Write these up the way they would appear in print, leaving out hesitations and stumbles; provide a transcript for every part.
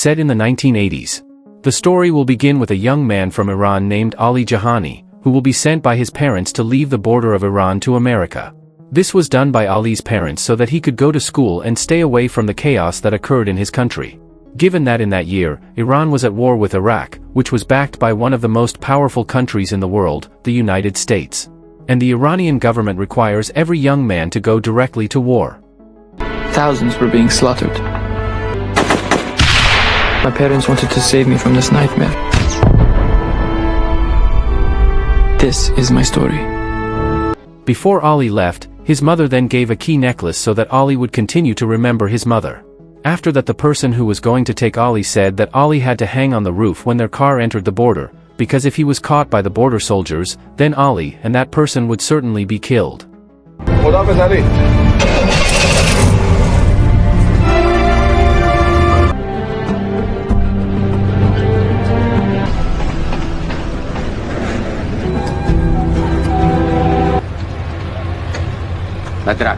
set in the 1980s. The story will begin with a young man from Iran named Ali Jahani, who will be sent by his parents to leave the border of Iran to America. This was done by Ali's parents so that he could go to school and stay away from the chaos that occurred in his country. Given that in that year, Iran was at war with Iraq, which was backed by one of the most powerful countries in the world, the United States. And the Iranian government requires every young man to go directly to war. Thousands were being slaughtered. My parents wanted to save me from this nightmare. This is my story. Before Ali left, his mother then gave a key necklace so that Ali would continue to remember his mother. After that, the person who was going to take Ali said that Ali had to hang on the roof when their car entered the border, because if he was caught by the border soldiers, then Ali and that person would certainly be killed. Atrás.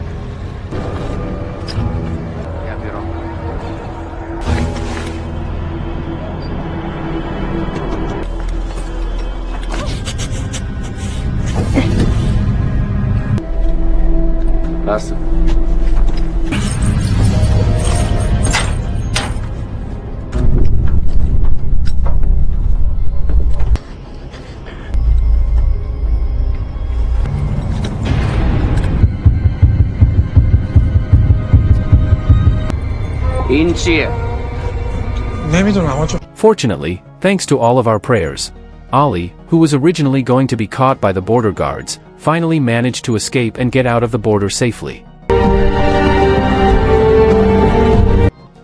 Passa. Fortunately, thanks to all of our prayers, Ali, who was originally going to be caught by the border guards, finally managed to escape and get out of the border safely.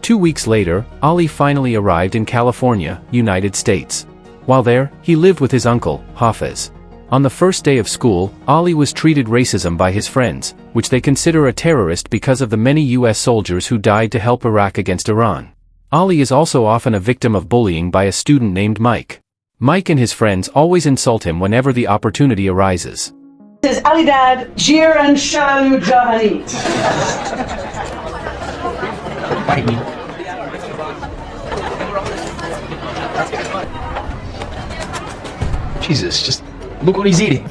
2 weeks later, Ali finally arrived in California, United States. While there, he lived with his uncle, Hafez. On the first day of school, Ali was treated racism by his friends, which they consider a terrorist because of the many US soldiers who died to help Iraq against Iran. Ali is also often a victim of bullying by a student named Mike. Mike and his friends always insult him whenever the opportunity arises. This is Ali Dad, Jir and Shalu Jahani. Jesus, just look what he's eating.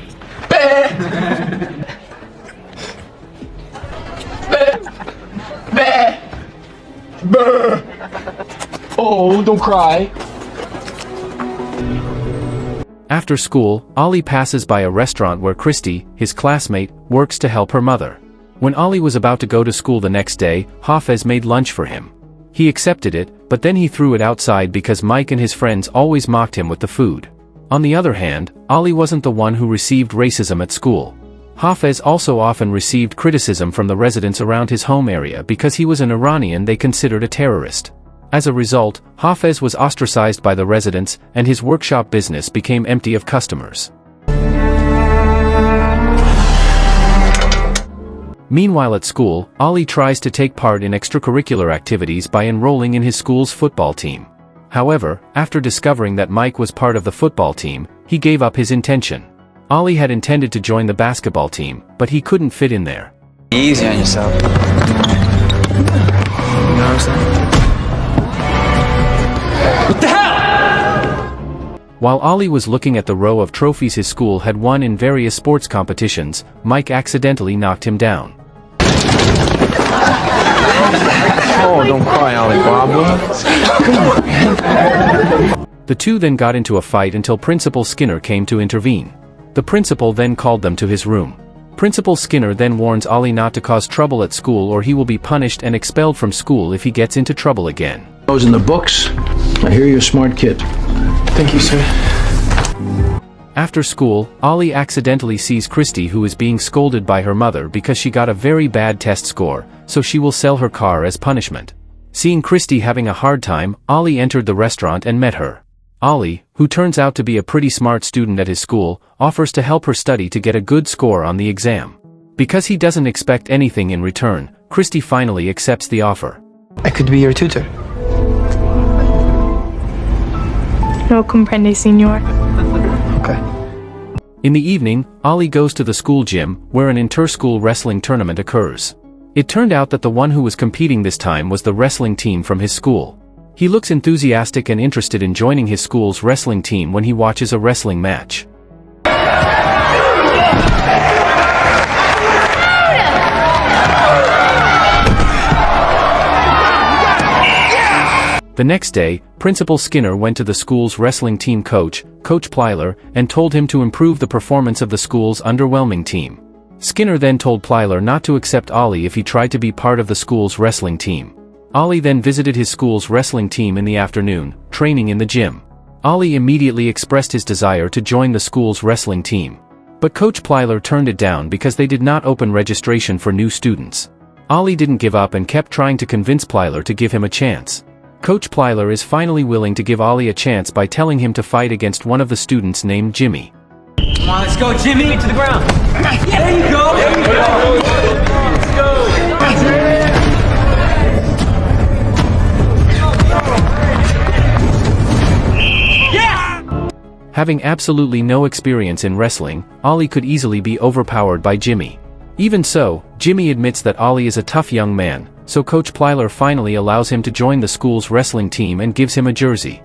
Oh, don't cry. After school, Ali passes by a restaurant where Christy, his classmate, works to help her mother. When Ali was about to go to school the next day, Hafez made lunch for him. He accepted it, but then he threw it outside because Mike and his friends always mocked him with the food. On the other hand, Ali wasn't the one who received racism at school. Hafez also often received criticism from the residents around his home area because he was an Iranian they considered a terrorist. As a result, Hafez was ostracized by the residents, and his workshop business became empty of customers. Meanwhile at school, Ali tries to take part in extracurricular activities by enrolling in his school's football team. However, after discovering that Mike was part of the football team, he gave up his intention. Ali had intended to join the basketball team, but he couldn't fit in there. Easy on yourself. You know what I'm saying? What the hell? While Ali was looking at the row of trophies his school had won in various sports competitions, Mike accidentally knocked him down. Oh, don't cry, Alibaba. The two then got into a fight until Principal Skinner came to intervene. The principal then called them to his room. Principal Skinner then warns Ali not to cause trouble at school or he will be punished and expelled from school if he gets into trouble again. Those in the books. I hear you're a smart kid. Thank you, sir. After school, Ali accidentally sees Christy, who is being scolded by her mother because she got a very bad test score, so she will sell her car as punishment. Seeing Christy having a hard time, Ali entered the restaurant and met her. Ali, who turns out to be a pretty smart student at his school, offers to help her study to get a good score on the exam. Because he doesn't expect anything in return, Christy finally accepts the offer. I could be your tutor. No comprende, señor. Okay. In the evening, Ali goes to the school gym, where an inter-school wrestling tournament occurs. It turned out that the one who was competing this time was the wrestling team from his school. He looks enthusiastic and interested in joining his school's wrestling team when he watches a wrestling match. The next day, Principal Skinner went to the school's wrestling team coach, Coach Plyler, and told him to improve the performance of the school's underwhelming team. Skinner then told Plyler not to accept Ollie if he tried to be part of the school's wrestling team. Ollie then visited his school's wrestling team in the afternoon, training in the gym. Ollie immediately expressed his desire to join the school's wrestling team. But Coach Plyler turned it down because they did not open registration for new students. Ollie didn't give up and kept trying to convince Plyler to give him a chance. Coach Plyler is finally willing to give Ollie a chance by telling him to fight against one of the students named Jimmy. Come on, let's go, Jimmy, to the ground. There you go. There you go. Let's go. Yeah! Having absolutely no experience in wrestling, Ollie could easily be overpowered by Jimmy. Even so, Jimmy admits that Ollie is a tough young man, so Coach Plyler finally allows him to join the school's wrestling team and gives him a jersey.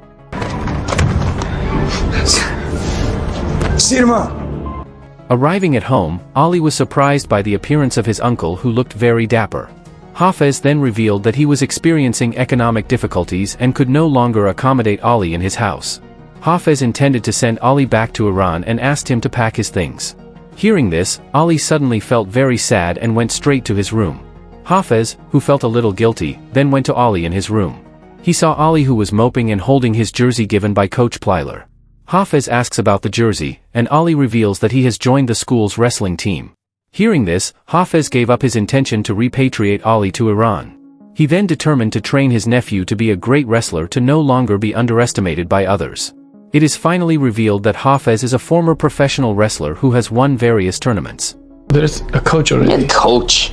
See you tomorrow. Arriving at home, Ollie was surprised by the appearance of his uncle who looked very dapper. Hafez then revealed that he was experiencing economic difficulties and could no longer accommodate Ollie in his house. Hafez intended to send Ollie back to Iran and asked him to pack his things. Hearing this, Ollie suddenly felt very sad and went straight to his room. Hafez, who felt a little guilty, then went to Ollie in his room. He saw Ollie who was moping and holding his jersey given by Coach Plyler. Hafez asks about the jersey, and Ollie reveals that he has joined the school's wrestling team. Hearing this, Hafez gave up his intention to repatriate Ollie to Iran. He then determined to train his nephew to be a great wrestler to no longer be underestimated by others. It is finally revealed that Hafez is a former professional wrestler who has won various tournaments. There's a coach already. And coach.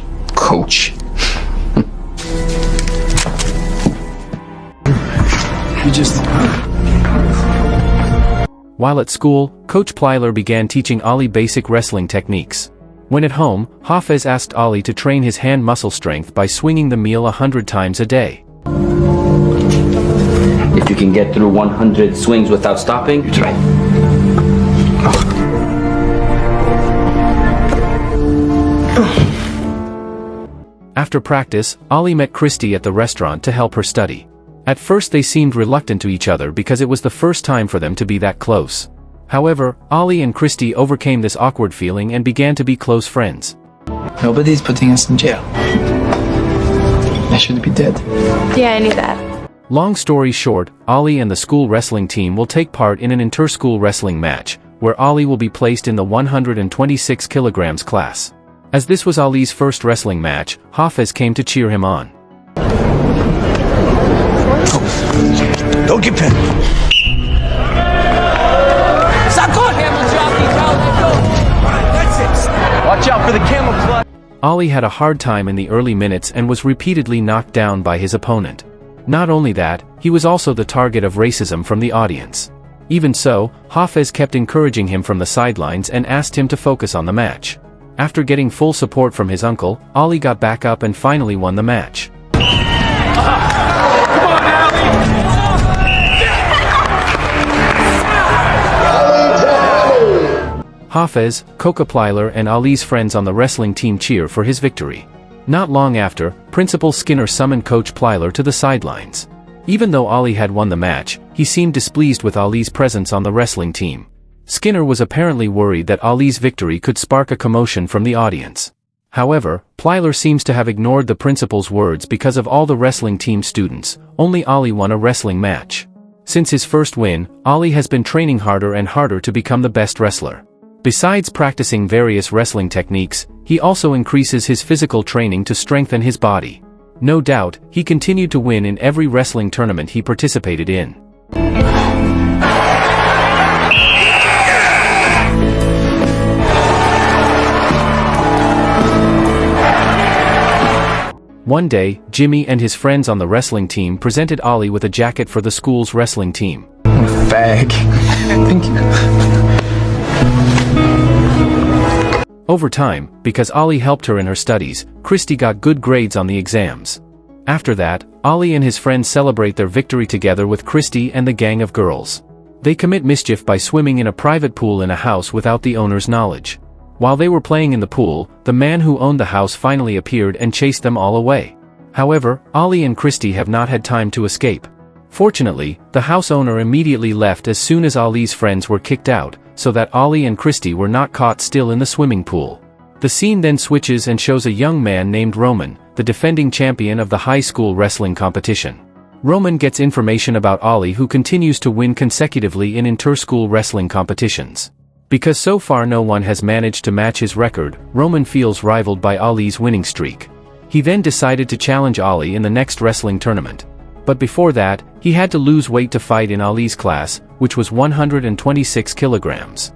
You just... While at school, Coach Plyler began teaching Ollie basic wrestling techniques. When at home, Hafez asked Ollie to train his hand muscle strength by swinging the meal 100 times a day. If you can get through 100 swings without stopping, try. After practice, Ollie met Christy at the restaurant to help her study. At first they seemed reluctant to each other because it was the first time for them to be that close. However, Ollie and Christy overcame this awkward feeling and began to be close friends. Nobody's putting us in jail. I should be dead. Yeah, I knew that. Long story short, Ollie and the school wrestling team will take part in an inter-school wrestling match, where Ollie will be placed in the 126 kilograms class. As this was Ollie's first wrestling match, Hafez came to cheer him on. Don't get pinned. Watch out for the camel clutch. Ollie had a hard time in the early minutes and was repeatedly knocked down by his opponent. Not only that, he was also the target of racism from the audience. Even so, Hafez kept encouraging him from the sidelines and asked him to focus on the match. After getting full support from his uncle, Ollie got back up and finally won the match. Hafez, Coach Plyler and Ollie's friends on the wrestling team cheer for his victory. Not long after, Principal Skinner summoned Coach Plyler to the sidelines. Even though Ollie had won the match, he seemed displeased with Ollie's presence on the wrestling team. Skinner was apparently worried that Ollie's victory could spark a commotion from the audience. However, Plyler seems to have ignored the principal's words because of all the wrestling team students. Only Ollie won a wrestling match. Since his first win, Ollie has been training harder and harder to become the best wrestler. Besides practicing various wrestling techniques, he also increases his physical training to strengthen his body. No doubt, he continued to win in every wrestling tournament he participated in. One day, Jimmy and his friends on the wrestling team presented Ollie with a jacket for the school's wrestling team. Fag. Thank you. Over time, because Ollie helped her in her studies, Christy got good grades on the exams. After that, Ollie and his friends celebrate their victory together with Christy and the gang of girls. They commit mischief by swimming in a private pool in a house without the owner's knowledge. While they were playing in the pool, the man who owned the house finally appeared and chased them all away. However, Ollie and Christy have not had time to escape. Fortunately, the house owner immediately left as soon as Ollie's friends were kicked out, so that Ollie and Christy were not caught still in the swimming pool. The scene then switches and shows a young man named Roman, the defending champion of the high school wrestling competition. Roman gets information about Ollie, who continues to win consecutively in inter-school wrestling competitions. Because so far no one has managed to match his record, Roman feels rivaled by Ollie's winning streak. He then decided to challenge Ollie in the next wrestling tournament. But before that, he had to lose weight to fight in Ollie's class, which was 126 kilograms.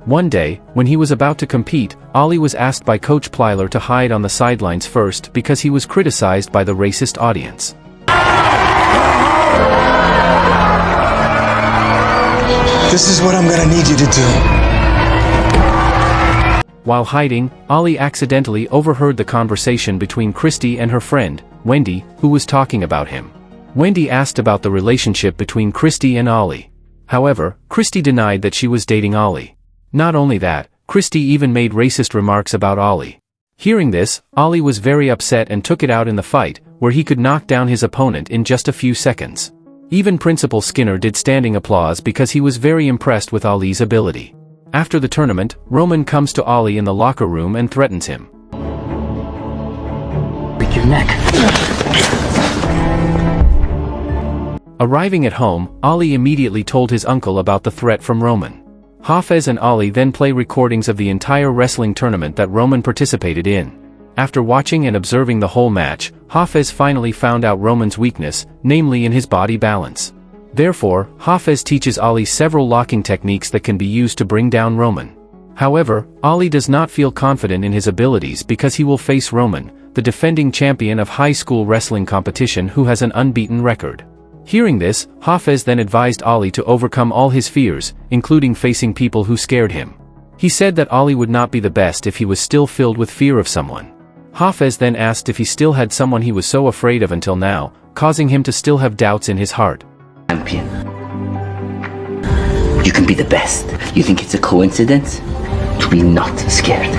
One day, when he was about to compete, Ollie was asked by Coach Plyler to hide on the sidelines first because he was criticized by the racist audience. This is what I'm gonna need you to do. While hiding, Ollie accidentally overheard the conversation between Christy and her friend, Wendy, who was talking about him. Wendy asked about the relationship between Christy and Ollie. However, Christy denied that she was dating Ollie. Not only that, Christy even made racist remarks about Ollie. Hearing this, Ollie was very upset and took it out in the fight, where he could knock down his opponent in just a few seconds. Even Principal Skinner did standing applause because he was very impressed with Ollie's ability. After the tournament, Roman comes to Ollie in the locker room and threatens him. Break your neck. Arriving at home, Ollie immediately told his uncle about the threat from Roman. Hafez and Ollie then play recordings of the entire wrestling tournament that Roman participated in. After watching and observing the whole match, Hafez finally found out Roman's weakness, namely in his body balance. Therefore, Hafez teaches Ollie several locking techniques that can be used to bring down Roman. However, Ollie does not feel confident in his abilities because he will face Roman, the defending champion of high school wrestling competition who has an unbeaten record. Hearing this, Hafez then advised Ollie to overcome all his fears, including facing people who scared him. He said that Ollie would not be the best if he was still filled with fear of someone. Hafez then asked if he still had someone he was so afraid of until now, causing him to still have doubts in his heart. Champion. You can be the best. You think it's a coincidence? To be not scared.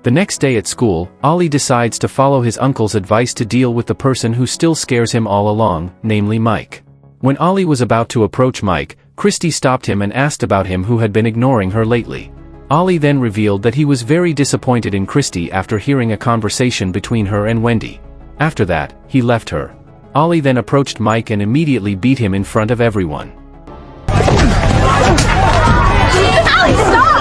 The next day at school, Ollie decides to follow his uncle's advice to deal with the person who still scares him all along, namely Mike. When Ollie was about to approach Mike, Christy stopped him and asked about him who had been ignoring her lately. Ollie then revealed that he was very disappointed in Christy after hearing a conversation between her and Wendy. After that, he left her. Ollie then approached Mike and immediately beat him in front of everyone. Ollie, stop!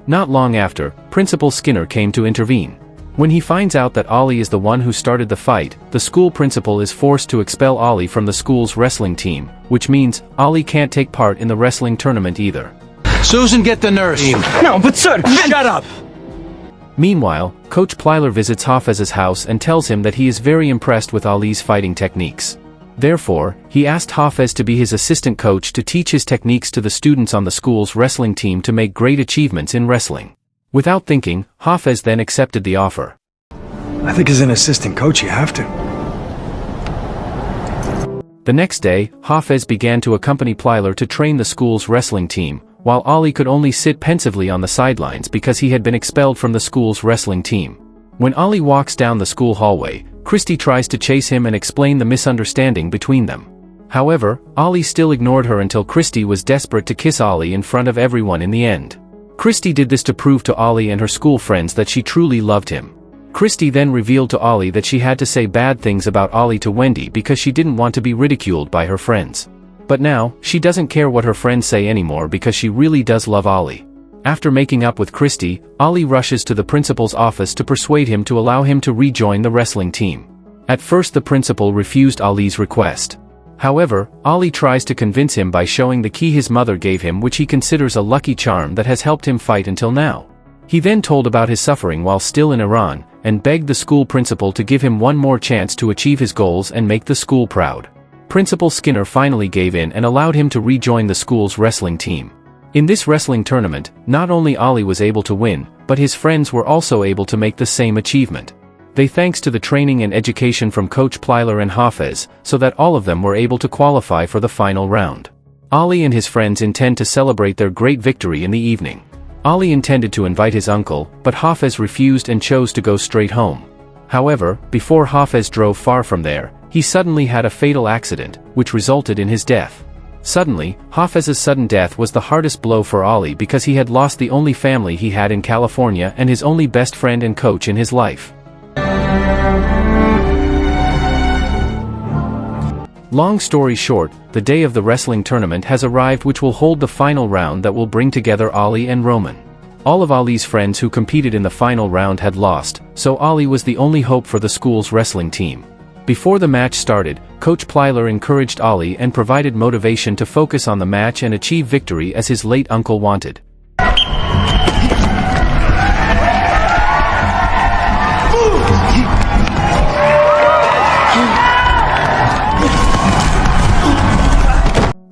Not long after, Principal Skinner came to intervene. When he finds out that Ollie is the one who started the fight, the school principal is forced to expel Ollie from the school's wrestling team, which means Ollie can't take part in the wrestling tournament either. Susan, get the nurse. No, but sir, shut up! Meanwhile, Coach Plyler visits Hafez's house and tells him that he is very impressed with Ollie's fighting techniques. Therefore, he asked Hafez to be his assistant coach to teach his techniques to the students on the school's wrestling team to make great achievements in wrestling. Without thinking, Hafez then accepted the offer. I think as an assistant coach you have to. The next day, Hafez began to accompany Plyler to train the school's wrestling team, while Ollie could only sit pensively on the sidelines because he had been expelled from the school's wrestling team. When Ollie walks down the school hallway, Christy tries to chase him and explain the misunderstanding between them. However, Ollie still ignored her until Christy was desperate to kiss Ollie in front of everyone in the end. Christy did this to prove to Ollie and her school friends that she truly loved him. Christy then revealed to Ollie that she had to say bad things about Ollie to Wendy because she didn't want to be ridiculed by her friends. But now, she doesn't care what her friends say anymore because she really does love Ollie. After making up with Christy, Ollie rushes to the principal's office to persuade him to allow him to rejoin the wrestling team. At first the principal refused Ollie's request. However, Ollie tries to convince him by showing the key his mother gave him, which he considers a lucky charm that has helped him fight until now. He then told about his suffering while still in Iran, and begged the school principal to give him one more chance to achieve his goals and make the school proud. Principal Skinner finally gave in and allowed him to rejoin the school's wrestling team. In this wrestling tournament, not only Ali was able to win, but his friends were also able to make the same achievement. They thanks to the training and education from Coach Plyler and Hafez, so that all of them were able to qualify for the final round. Ali and his friends intend to celebrate their great victory in the evening. Ali intended to invite his uncle, but Hafez refused and chose to go straight home. However, before Hafez drove far from there, he suddenly had a fatal accident, which resulted in his death. Suddenly, Hafez's sudden death was the hardest blow for Ali because he had lost the only family he had in California and his only best friend and coach in his life. Long story short, the day of the wrestling tournament has arrived, which will hold the final round that will bring together Ali and Roman. All of Ali's friends who competed in the final round had lost, so Ali was the only hope for the school's wrestling team. Before the match started, Coach Plyler encouraged Ali and provided motivation to focus on the match and achieve victory as his late uncle wanted.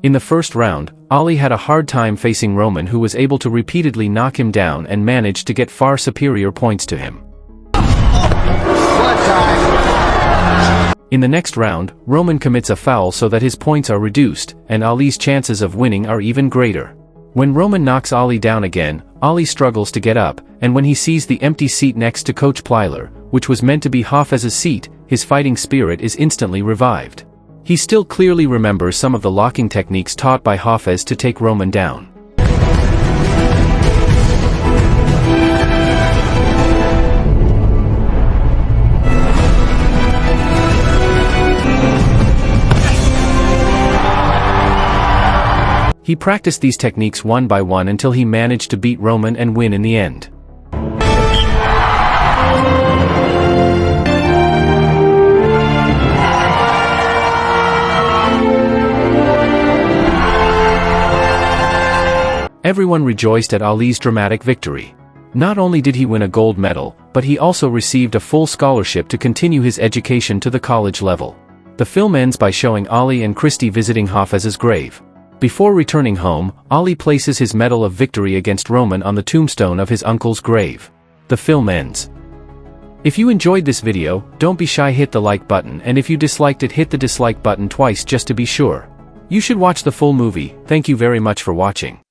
In the first round, Ali had a hard time facing Roman, who was able to repeatedly knock him down and managed to get far superior points to him. In the next round, Roman commits a foul so that his points are reduced, and Ali's chances of winning are even greater. When Roman knocks Ali down again, Ali struggles to get up, and when he sees the empty seat next to Coach Plyler, which was meant to be Hafez's seat, his fighting spirit is instantly revived. He still clearly remembers some of the locking techniques taught by Hafez to take Roman down. He practiced these techniques one by one until he managed to beat Roman and win in the end. Everyone rejoiced at Ali's dramatic victory. Not only did he win a gold medal, but he also received a full scholarship to continue his education to the college level. The film ends by showing Ali and Christy visiting Hafez's grave. Before returning home, Ali places his medal of victory against Roman on the tombstone of his uncle's grave. The film ends. If you enjoyed this video, don't be shy, hit the like button, and if you disliked it, hit the dislike button twice just to be sure. You should watch the full movie. Thank you very much for watching.